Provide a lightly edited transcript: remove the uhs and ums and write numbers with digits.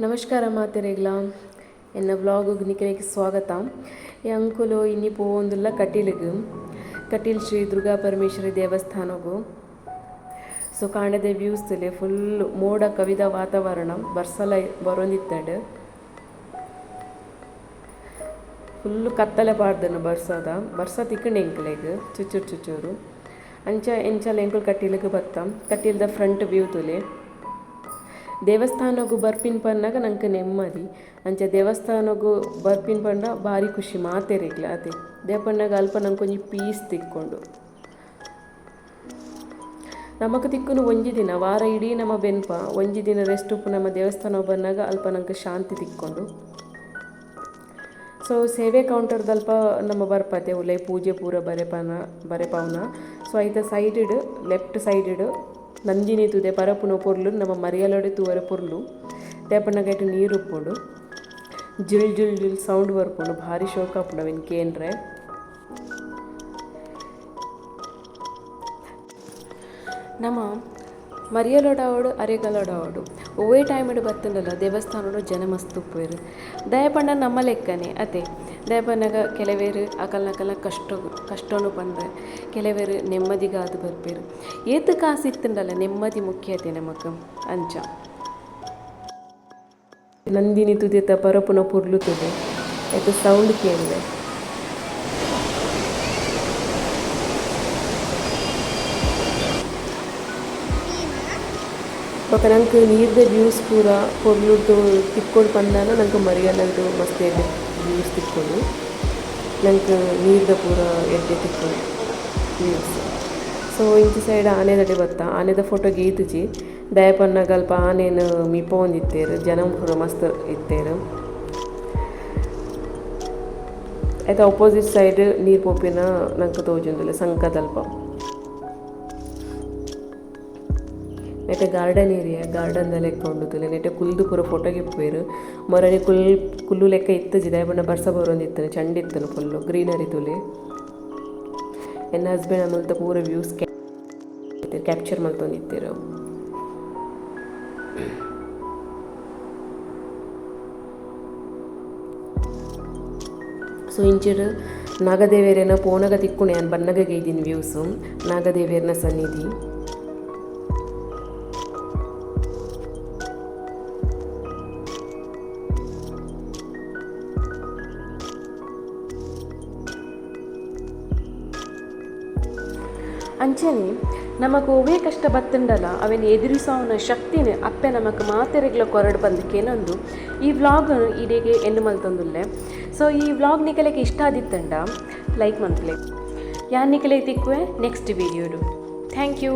ನಮಸ್ಕಾರ ಮಾತೆರೆಗ್ಲ ಎನ್ನ ವ್ಲಾಗ್ ನಿಖಿಲೆಗೆ ಸ್ವಾಗತ. ಈ ಅಂಕುಲು ಇನ್ನಿ ಪೋವೊಂದುಲ್ಲ ಕಟೀಲ್ ಶ್ರೀ ದುರ್ಗಾ ಪರಮೇಶ್ವರಿ ದೇವಸ್ಥಾನಗೂ. ಸೊ ಕಾಂಡದ ವ್ಯೂಸ್ ತುಲೆ ಫುಲ್ ಮೋಡ ಕವಿದ ವಾತಾವರಣ ಬರ್ಸಲ ಬರೋಂದಿತ್ತಡು. ಫುಲ್ಲು ಕತ್ತಲೆ ಪಾಡ್ದನು ಬರ್ಸ ತಿಕ್ಕಂಡು ಎಂಕ್ಲೆಗ್ ಚುಚ್ಚೂರು ಎಂಚಲ ಎಂಕುಲು ಕಟೀಲಿಗೆ ಬತ್ತಾಂ. ಕಟೀಲ್ದ ಫ್ರಂಟ್ ವ್ಯೂ ತುಲೆ ದೇವಸ್ಥಾನಗೂ ಬರ್ಪಿನ ಪನ್ನಾಗ ನಂಗೆ ನೆಮ್ಮದಿ. ಅಂಚೆ ದೇವಸ್ಥಾನಗೂ ಬರ್ಪಿನ ಪಂಡ ಭಾರಿ ಖುಷಿ ಮಾತೆರೆಗ್ಲ ಅದೇ ದೇವಪಣ್ಣಾಗ ಅಲ್ಪ ನಂಗೆ ಒಂಜಿ ಪೀಸ್ ತಿಕ್ಕೊಂಡು ನಮಕ್ ತಿಕ್ಕುನು ಒಂಜಿ ದಿನ ವಾರ ಇಡೀ ನಮ್ಮ ಬೆನ್ಪ ಒಂಜಿ ದಿನ ರೆಸ್ಟ್ ಉಪ್ಪು ನಮ್ಮ ದೇವಸ್ಥಾನ ಬಂದಾಗ ಅಲ್ಪ ನಂಗೆ ಶಾಂತಿ ತಿಕ್ಕೊಂಡು. ಸೊ ಸೇವೆ ಕೌಂಟರ್ದಲ್ಪ ನಮ್ಮ ಬರ್ಪತ್ತೆ ಉಲ್ಲೈ ಪೂಜೆ ಪೂರ ಬರೆಪಾವನ. ಸೊ ಐತ ಸೈಡ್ ಲೆಫ್ಟ್ ಸೈಡ್ ನಂದಿನಿ ತುದೆ ಪರಪುನ ಪೊರ್ಲು ನಮ್ಮ ಮರಿಯಲೊಡೆ ತೂವರೆ ಪೊರ್ಲು ದೇಪಣ್ಣಗೈಟು ನೀರು ಉಪ್ಪುಂಡು ಜಿಲ್ ಸೌಂಡ್ ಬರ್ಪುಂಡು ಭಾರಿ ಶೋಕ ಉಪ್ಪುಂಡು ಅವಿನ ಕೇಂದ್ರೆ. ನಮ್ಮ ಮರಿಯಲೊಡಾವಡು ಅರೆಗಲೊಡಾವಡು ಒವ್ವೇ ಟೈಮಡು ಬತ್ತಂಡಲ್ಲ ದೇವಸ್ಥಾನಡು ಜನ ಮಸ್ತ್ ಉಪ್ಪುವೆರು. ದಯಪಂಡ ನಮ್ಮ ಲೆಕ್ಕನೆ ಅದೇ ದಯಪಣ್ಣಗ ಕೆಲವೇರು ಅಕಲ್ನಕಲ್ನ ಕಷ್ಟನು ಪಂಡ್ರೆ ಕೆಲವೇರು ನೆಮ್ಮದಿಗಾದು ಬರ್ಪೇರು. ಏತು ಕಾಸಿತ್ತುಂಡಲ್ಲ ನೆಮ್ಮದಿ ಮುಖ್ಯತೆ ನಮಕ್ ಅಂಚ. ನಂದಿನಿ ತುದಿತ ಪರಪುನ ಪುರ್ಲು ತುದೆ ಆಯ್ತು ಸೌಂಡ್ ಕೇಳಿದೆ. ಬೊಕ ನಂಗೆ ನೀರ್ದ ವ್ಯೂಸ್ ಪೂರ ಪೊರ್ಲುಡು ತಿಕ್ಕೊಂಡು ಬಂದಾನ ನಂಗೆ ಮರಿಯಲ್ಲದು ಮಸ್ತ್ ಎಡ್ಡೆ ವ್ಯೂಸ್ ತಿಕ್ಕೊಂಡು ನಂಗೆ ನೀರ್ದ ಪೂರ ಎಡ್ಡೆ ತಿಕ್ಕೊಂಡು ವ್ಯೂಸ್. ಸೊ ಇಂಚಿ ಸೈಡ್ ಆನೆದಡೆ ಬತ್ತ ಆನೆದ ಫೋಟೋ ಗೀತುಜಿ ದಯಪನ್ನಾಗ ಅಲ್ಪ ಆನೆನು ಮಿಪೊಂದಿತ್ತೇರು ಜನ ಪೂರ ಮಸ್ತ್ ಇತ್ತೇರು. ಆಯ್ತು ಅಪೋಸಿಟ್ ಸೈಡ್ ನೀರು ಪೋಪಿನ ನಂಗೆ ತೋಜುಂದಿಲ್ಲ ಸಂಕದಲ್ಪ ನೆಟ್ಟೆ ಗಾರ್ಡನ್ ಏರಿಯಾ ಗಾರ್ಡನ್ದ ಲೆಕ್ಕ ಉಂಡುತ್ತಲೆ ನೆಟ್ಟೆ ಕುಲ್ದು ಪೂರ ಫೋಟೋಗೆ ಇಪ್ಪೇರು ಮೊರನೆ ಕುಲ್ಲು ಲೆಕ್ಕ ಇತ್ತಜಿ ದಯಪಂಡ ಬರ್ಸ ಬರೋಂದಿತ್ತನು ಚಂಡಿತ್ತನು ಫುಲ್ಲು ಗ್ರೀನರಿ ತುಲೆ. ಎನ್ನ ಹಸ್ಬೆಂಡ್ ಅಮಲ್ತ ಪೂರ ವ್ಯೂಸ್ ಕ್ಯಾಪ್ಚರ್ ಮಲ್ತೊಂದಿತ್ತೇರು. ಸೊ ಇಂಚೆಡು ನಾಗದೇವೇರನ ಪೋನಗ ತಿಕ್ಕುಣೆ ನಾನು ಬನ್ನಗ ಗೈದಿನ ವ್ಯೂಸು ನಾಗದೇವೇರನ ಸನ್ನಿಧಿ. ಅಂಚನೆ ನಮಕ್ ಒವ್ವೇ ಕಷ್ಟ ಬತ್ತುಂಡಲ್ಲ ಅವೇನು ಎದುರಿಸೋನ ಶಕ್ತಿನೇ ಅಪ್ಪೆ ನಮಕ್ ಮಾತೆರೆಗ್ಲ ಕೊರಡು ಬಂದಕ್ಕೇನೊಂದು ಈ ವ್ಲಾಗ್ ಇಡೆಗೆ ಎನ್ನು ಮಲ್ತೊಂದುಲ್ಲೆ. ಸೊ ಈ ವ್ಲಾಗ್ ನಿಕಲೆಗೆ ಇಷ್ಟ ಆದಿತ್ತಂಡ ಲೈಕ್ ಮನ್ಪಲೆ ಯಾನ್ ನಿಕಲೆ ತಿಕ್ಕುವೆ ನೆಕ್ಸ್ಟ್ ವಿಡಿಯೋಡು. Thank you.